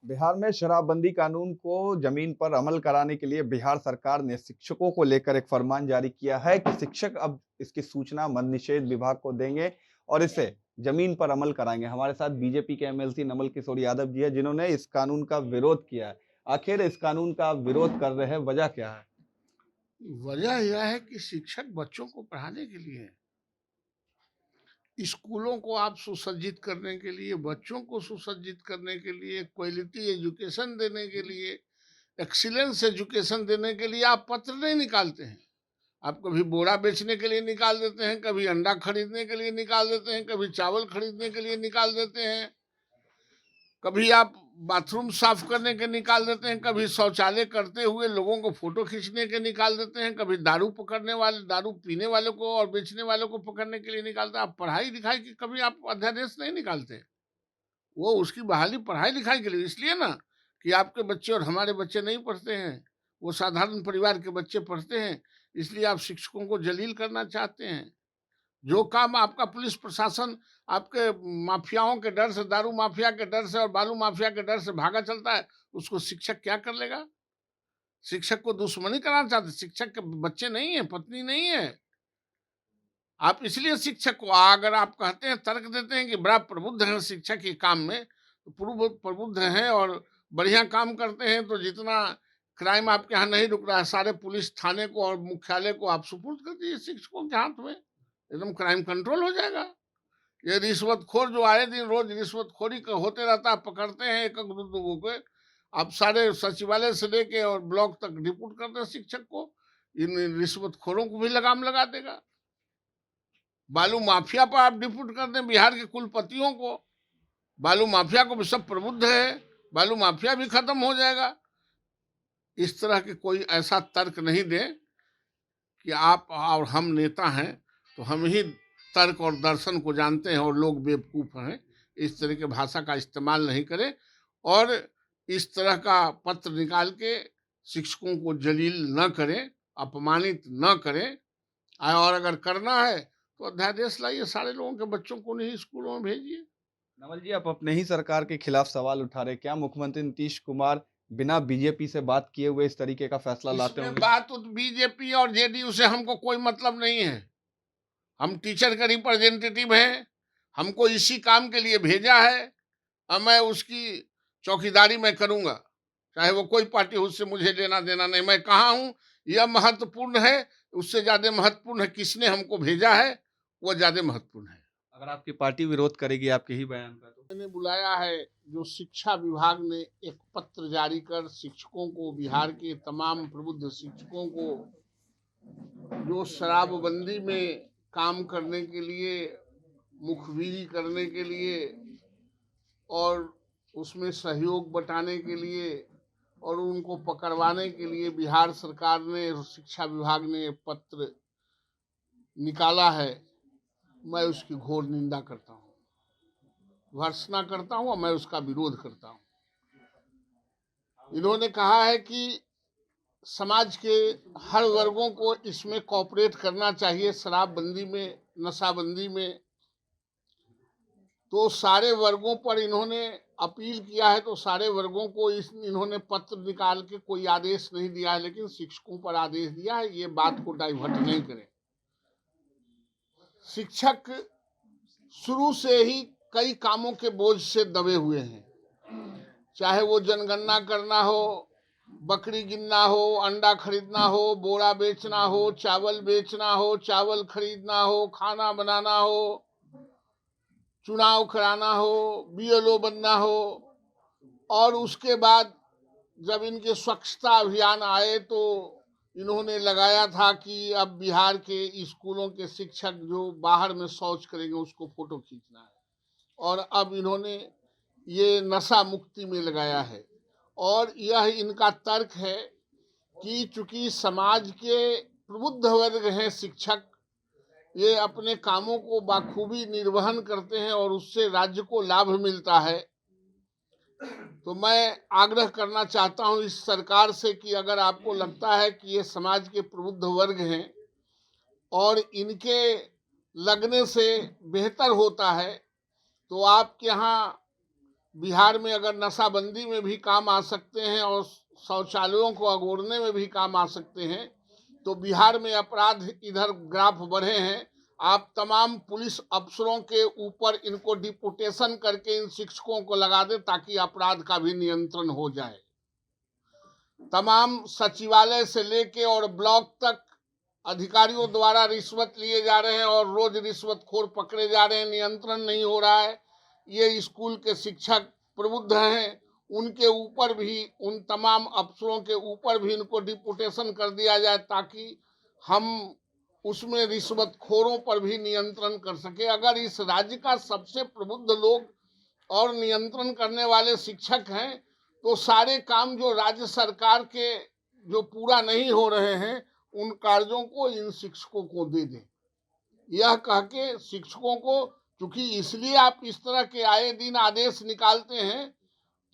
बिहार में शराबबंदी कानून को जमीन पर अमल कराने के लिए बिहार सरकार ने शिक्षकों को लेकर एक फरमान जारी किया है कि शिक्षक अब इसकी सूचना मद्य निषेध विभाग को देंगे और इसे जमीन पर अमल कराएंगे। हमारे साथ बीजेपी के एमएलसी नमल किशोर यादव जी है, जिन्होंने इस कानून का विरोध किया है। आखिर इस कानून का विरोध कर रहे हैं, वजह क्या है? वजह यह है कि शिक्षक बच्चों को पढ़ाने के लिए है। स्कूलों को आप सुसज्जित करने के लिए, बच्चों को सुसज्जित करने के लिए, क्वालिटी एजुकेशन देने के लिए, एक्सीलेंस एजुकेशन देने के लिए आप पत्र नहीं निकालते हैं। आप कभी बोरा बेचने के लिए निकाल देते हैं, कभी अंडा खरीदने के लिए निकाल देते हैं, कभी चावल खरीदने के लिए निकाल देते हैं, कभी आप बाथरूम साफ करने के निकाल देते हैं, कभी शौचालय करते हुए लोगों को फोटो खींचने के निकाल देते हैं, कभी दारू पीने वालों को और बेचने वालों को पकड़ने के लिए निकालते हैं। आप पढ़ाई लिखाई की कभी आप अध्यादेश नहीं निकालते। वो उसकी बहाली पढ़ाई लिखाई के लिए इसलिए ना कि आपके बच्चे और हमारे बच्चे नहीं पढ़ते हैं, वो साधारण परिवार के बच्चे पढ़ते हैं, इसलिए आप शिक्षकों को जलील करना चाहते हैं। जो काम आपका पुलिस प्रशासन आपके माफियाओं के डर से, दारू माफिया के डर से और बालू माफिया के डर से भागा चलता है, उसको शिक्षक क्या कर लेगा? शिक्षक को दुश्मनी कराना चाहते? शिक्षक के बच्चे नहीं है, पत्नी नहीं है। आप इसलिए शिक्षक को, अगर आप कहते हैं, तर्क देते हैं कि बड़ा प्रबुद्ध है शिक्षक के काम में, तो प्रबुद्ध हैं और बढ़िया काम करते हैं, तो जितना क्राइम आपके यहाँ नहीं रुक रहा है, सारे पुलिस थाने को और मुख्यालय को आप सुपुर्द कर दीजिए शिक्षकों के हाथ में, एकदम क्राइम कंट्रोल हो जाएगा। ये रिश्वतखोर जो आए दिन रोज रिश्वतखोरी होते रहता है, पकड़ते हैं एक दो लोगों को, आप सारे सचिवालय से लेके और ब्लॉक तक रिपोर्ट करते हैं शिक्षक को, इन रिश्वतखोरों को भी लगाम लगा देगा। बालू माफिया पर आप डिप्यूट कर दें बिहार के कुलपतियों को, बालू माफिया को भी सब प्रबुद्ध है, बालू माफिया भी खत्म हो जाएगा। इस तरह के कोई ऐसा तर्क नहीं दे कि आप और हम नेता हैं तो हम ही तर्क और दर्शन को जानते हैं और लोग बेवकूफ़ हैं, इस तरह के भाषा का इस्तेमाल नहीं करें और इस तरह का पत्र निकाल के शिक्षकों को जलील न करें, अपमानित न करें। और अगर करना है तो अध्यादेश लाइए, सारे लोगों के बच्चों को नहीं स्कूलों में भेजिए। नवल जी, आप अपने ही सरकार के खिलाफ सवाल उठा रहे हैं। क्या मुख्यमंत्री नीतीश कुमार बिना बीजेपी से बात किए हुए इस तरीके का फैसला लाते इसमें होंगे? बात तो बीजेपी और जेडीयू से हमको कोई मतलब नहीं है। हम टीचर का रिप्रेजेंटेटिव हैं, हमको इसी काम के लिए भेजा है और मैं उसकी चौकीदारी मैं करूंगा, चाहे वो कोई पार्टी हो, उससे मुझे लेना देना नहीं। मैं कहाँ हूँ यह महत्वपूर्ण है, उससे ज्यादा महत्वपूर्ण है किसने हमको भेजा है, वो ज्यादा महत्वपूर्ण है। अगर आपकी पार्टी विरोध करेगी आपके ही बयान का तो? मैंने बुलाया है, जो शिक्षा विभाग ने एक पत्र जारी कर शिक्षकों को, बिहार के तमाम प्रबुद्ध शिक्षकों को, जो शराबबंदी में काम करने के लिए, मुखबिरी करने के लिए और उसमें सहयोग बटाने के लिए और उनको पकड़वाने के लिए बिहार सरकार ने, शिक्षा विभाग ने पत्र निकाला है, मैं उसकी घोर निंदा करता हूँ, भर्त्सना करता हूँ और मैं उसका विरोध करता हूँ। इन्होंने कहा है कि समाज के हर वर्गों को इसमें कॉपरेट करना चाहिए, शराबबंदी में, नशाबंदी में, तो सारे वर्गों पर इन्होंने अपील किया है, तो सारे वर्गों को इन्होंने पत्र निकाल के कोई आदेश नहीं दिया है, लेकिन शिक्षकों पर आदेश दिया है। ये बात को डाइवर्ट नहीं करें। शिक्षक शुरू से ही कई कामों के बोझ से दबे हुए हैं, चाहे वो जनगणना करना हो, बकरी गिनना हो, अंडा खरीदना हो, बोरा बेचना हो, चावल बेचना हो, चावल खरीदना हो, खाना बनाना हो, चुनाव कराना हो, बीएलओ बनना हो। और उसके बाद जब इनके स्वच्छता अभियान आए तो इन्होंने लगाया था कि अब बिहार के स्कूलों के शिक्षक जो बाहर में शौच करेंगे उसको फोटो खींचना है, और अब इन्होंने ये नशा मुक्ति में लगाया है। और यह इनका तर्क है कि चूंकि समाज के प्रबुद्ध वर्ग हैं शिक्षक, ये अपने कामों को बाखूबी निर्वहन करते हैं और उससे राज्य को लाभ मिलता है, तो मैं आग्रह करना चाहता हूं इस सरकार से कि अगर आपको लगता है कि ये समाज के प्रबुद्ध वर्ग हैं और इनके लगने से बेहतर होता है, तो आपके यहाँ बिहार में अगर नशाबंदी में भी काम आ सकते हैं और शौचालयों को अगोरने में भी काम आ सकते हैं, तो बिहार में अपराध इधर ग्राफ बढ़े हैं। आप तमाम पुलिस अफसरों के ऊपर इनको डिपुटेशन करके इन शिक्षकों को लगा दें ताकि अपराध का भी नियंत्रण हो जाए। तमाम सचिवालय से लेके और ब्लॉक तक अधिकारियों द्वारा रिश्वत लिए जा रहे हैं और रोज रिश्वतखोर पकड़े जा रहे हैं, नियंत्रण नहीं हो रहा है। ये स्कूल के शिक्षक प्रबुद्ध हैं, उनके ऊपर भी, उन तमाम अफसरों के ऊपर भी इनको डिपुटेशन कर दिया जाए ताकि हम उसमें रिश्वतखोरों पर भी नियंत्रण कर सके। अगर इस राज्य का सबसे प्रबुद्ध लोग और नियंत्रण करने वाले शिक्षक हैं, तो सारे काम जो राज्य सरकार के जो पूरा नहीं हो रहे हैं, उन कार्यों को इन शिक्षकों को दे दें। यह कह के शिक्षकों को, क्योंकि इसलिए आप इस तरह के आए दिन आदेश निकालते हैं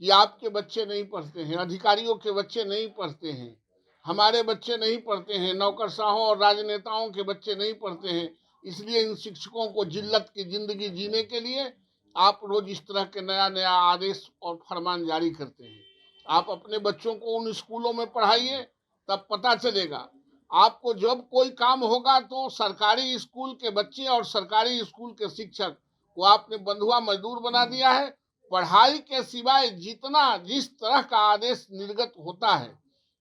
कि आपके बच्चे नहीं पढ़ते हैं, अधिकारियों के बच्चे नहीं पढ़ते हैं, हमारे बच्चे नहीं पढ़ते हैं, नौकरशाहों और राजनेताओं के बच्चे नहीं पढ़ते हैं, इसलिए इन शिक्षकों को जिल्लत की जिंदगी जीने के लिए आप रोज इस तरह के नया नया आदेश और फरमान जारी करते हैं। आप अपने बच्चों को उन स्कूलों में पढ़ाइए, तब पता चलेगा आपको। जब कोई काम होगा तो सरकारी स्कूल के बच्चे और सरकारी स्कूल के शिक्षक को आपने बंधुआ मजदूर बना दिया है। पढ़ाई के सिवाय जिस तरह का आदेश निर्गत होता है,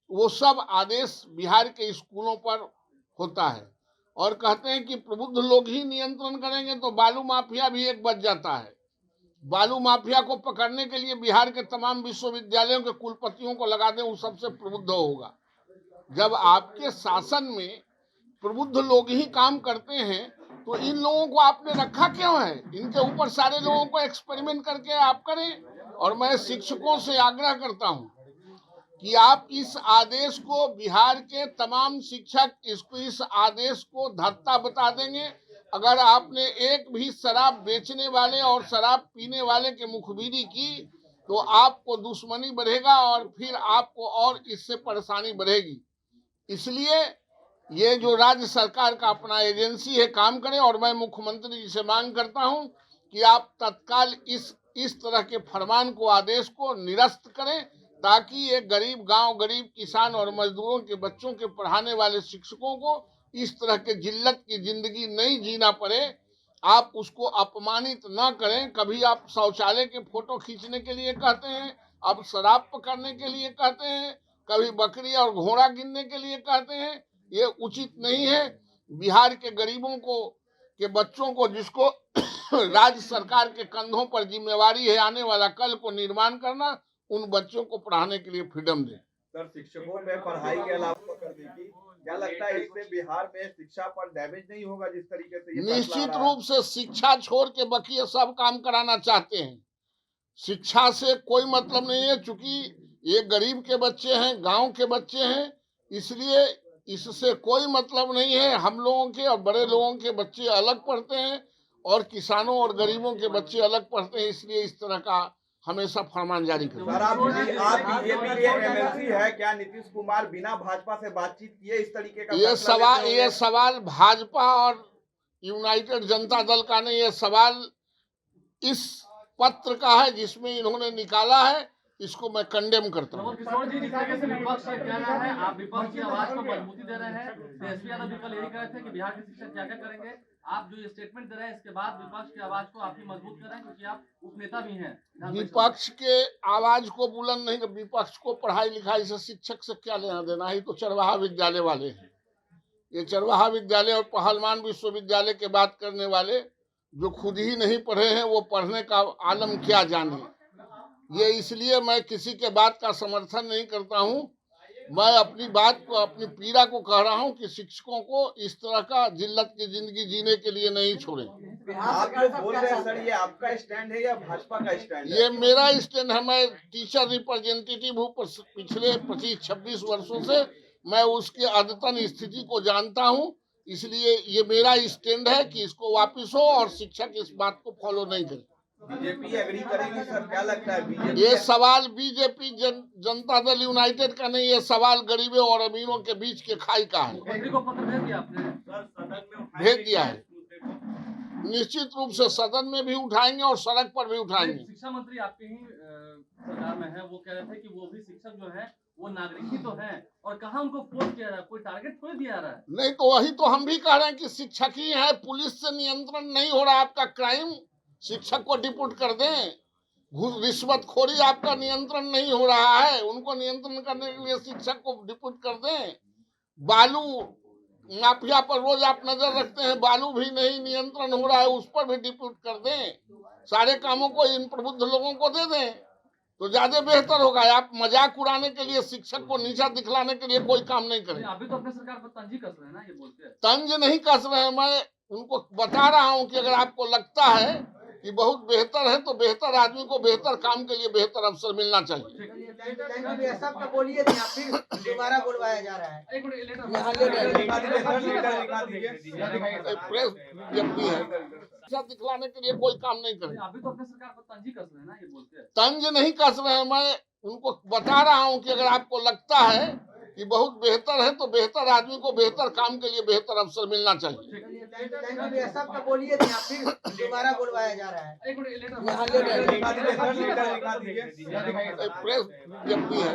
वो सब आदेश बिहार के स्कूलों पर होता है। और कहते हैं कि प्रबुद्ध लोग ही नियंत्रण करेंगे, तो बालू माफिया भी एक बच जाता है। बालू माफिया को पकड़ने के लिए बिहार के तमाम विश्वविद्यालयों के कुलपतियों को लगा दें, वो सबसे प्रबुद्ध होगा। जब आपके शासन में प्रबुद्ध लोग ही काम करते हैं, तो इन लोगों को आपने रखा क्यों है? इनके ऊपर सारे लोगों को एक्सपेरिमेंट करके आप करें। और मैं शिक्षकों से आग्रह करता हूं कि आप इस आदेश को, बिहार के तमाम शिक्षक इस आदेश को धत्ता बता देंगे। अगर आपने एक भी शराब बेचने वाले और शराब पीने वाले के मुखबिरी की, तो आपको दुश्मनी बढ़ेगा और फिर आपको और इससे परेशानी बढ़ेगी। इसलिए ये जो राज्य सरकार का अपना एजेंसी है, काम करे। और मैं मुख्यमंत्री जी से मांग करता हूं कि आप तत्काल इस तरह के फरमान को, आदेश को निरस्त करें, ताकि ये गरीब गांव, गरीब किसान और मजदूरों के बच्चों के पढ़ाने वाले शिक्षकों को इस तरह के जिल्लत की जिंदगी नहीं जीना पड़े। आप उसको अपमानित न करें। कभी आप शौचालय के फोटो खींचने के लिए कहते हैं, अब शराब पकड़ने के लिए कहते हैं, कभी बकरी और घोड़ा गिनने के लिए कहते हैं। ये उचित नहीं है। बिहार के गरीबों को, के बच्चों को, जिसको राज्य सरकार के कंधों पर जिम्मेवारी है आने वाला कल को निर्माण करना, उन बच्चों को पढ़ाने के लिए फ्रीडम दें। सर, शिक्षकों में पढ़ाई के अलावा करने की क्या लगता है, इससे बिहार में शिक्षा पर डैमेज नहीं होगा? जिस तरीके से ये निश्चित रूप से शिक्षा छोड़ के बाकी सब काम कराना चाहते हैं। शिक्षा से कोई मतलब नहीं है, चूंकि ये गरीब के बच्चे हैं, गांव के बच्चे हैं, इसलिए इससे कोई मतलब नहीं है। हम लोगों के और बड़े लोगों के बच्चे अलग पढ़ते हैं और किसानों और गरीबों के बच्चे अलग पढ़ते हैं। इसलिए इस तरह का हमेशा फरमान जारी करें। सर, आप बीजेपी के एमएलसी है, क्या नीतीश कुमार बिना भाजपा से बातचीत किए इस तरीके का ये सवाल भाजपा और यूनाइटेड जनता दल का नहीं, ये सवाल इस पत्र का है जिसमें इन्होंने निकाला है। इसको मैं कंडेम करता हूँ। किशोर जी, जिस तरीके से विपक्ष का कहना है, आप विपक्ष की आवाज को मजबूती दे रहे हैं। तेजस्वी यादव भी कल यही कहे थे कि बिहार के शिक्षक क्या क्या करेंगे। आप जो ये स्टेटमेंट दे रहे हैं, इसके बाद विपक्ष की आवाज को आप ही मजबूत कर रहे हैं, क्योंकि आप उपनेता भी हैं। विपक्ष के आवाज को बुलंद नहीं, विपक्ष को पढ़ाई लिखाई से, शिक्षक से क्या लेना देना है? तो चरवाहा विद्यालय वाले हैं। ये चरवाहा विद्यालय और पहलवान विश्वविद्यालय के बात करने वाले, जो खुद ही नहीं पढ़े हैं, वो पढ़ने का आलम क्या जाने। ये इसलिए मैं किसी के बात का समर्थन नहीं करता हूँ। मैं अपनी बात को, अपनी पीड़ा को कह रहा हूँ कि शिक्षकों को इस तरह का जिल्लत की जिंदगी जीने के लिए नहीं छोड़ें। आप जो बोल रहे हैं सर, ये आपका स्टैंड है या भाजपा का स्टैंड है? ये मेरा स्टैंड है। मैं टीचर रिप्रेजेंटेटिव हूँ। पिछले 25-26 वर्षों से मैं उसकी अद्यतन स्थिति को जानता हूँ। इसलिए ये मेरा स्टैंड है कि इसको वापस हो और शिक्षक इस बात को फॉलो नहीं करें। बीजेपी एग्री करेगी सर? क्या लगता है बीजेपी? ये सवाल बीजेपी जनता दल यूनाइटेड का नहीं, ये सवाल गरीबों और अमीरों के बीच के खाई का है। मंत्री को पत्र भेज दिया आपने? भेज दिया है। निश्चित रूप से सदन में भी उठाएंगे और सड़क पर भी उठाएंगे। शिक्षा मंत्री आपके ही सरकार में है, वो कह रहे थे कि वो भी शिक्षक जो है वो नागरिक ही तो है, और कहाँ उनको फोर्स किया जा रहा है, कोई टारगेट थोड़ी दिया जा रहा है। नहीं तो वही तो हम भी कह रहे हैं कि शिक्षक ही है, पुलिस से नियंत्रण नहीं हो रहा आपका क्राइम, शिक्षक को डिपोट कर दें। घूस रिश्वतखोरी आपका नियंत्रण नहीं हो रहा है, उनको नियंत्रण करने के लिए शिक्षक को डिपोट कर दें। बालू माफिया पर रोज आप नजर रखते हैं, बालू भी नहीं नियंत्रण हो रहा है, उस पर भी डिपोट कर दें। सारे कामों को इन प्रबुद्ध लोगों को दे दें तो ज्यादा बेहतर होगा। आप मजाक उड़ाने के लिए, शिक्षक को नीचा दिखलाने के लिए कोई काम नहीं करें। अभी तो अपने सरकार पर तंज कस रहे हैं ना, ये बोल के। तंज नहीं कस रहे हैं, मैं उनको बता रहा हूं कि अगर आपको लगता है कि बहुत बेहतर है तो बेहतर आदमी को बेहतर काम के लिए बेहतर अवसर मिलना चाहिए। सबका बोलिए फिर दोबारा बुलवाया जा रहा है। प्रेस व्यक्ति है, नीचा दिखलाने के लिए कोई काम नहीं करें। अभी तो अपने सरकार पर तंज कस रहे हैं ना, ये बोल के। तंज नहीं कस रहे हैं, मैं उनको बता रहा हूं कि अगर आपको लगता है कि बहुत बेहतर है तो बेहतर आदमी को बेहतर काम के लिए बेहतर अवसर मिलना चाहिए। सबका बोलिए फिर दोबारा बुलवाया जा रहा है। प्रेस व्यक्ति है।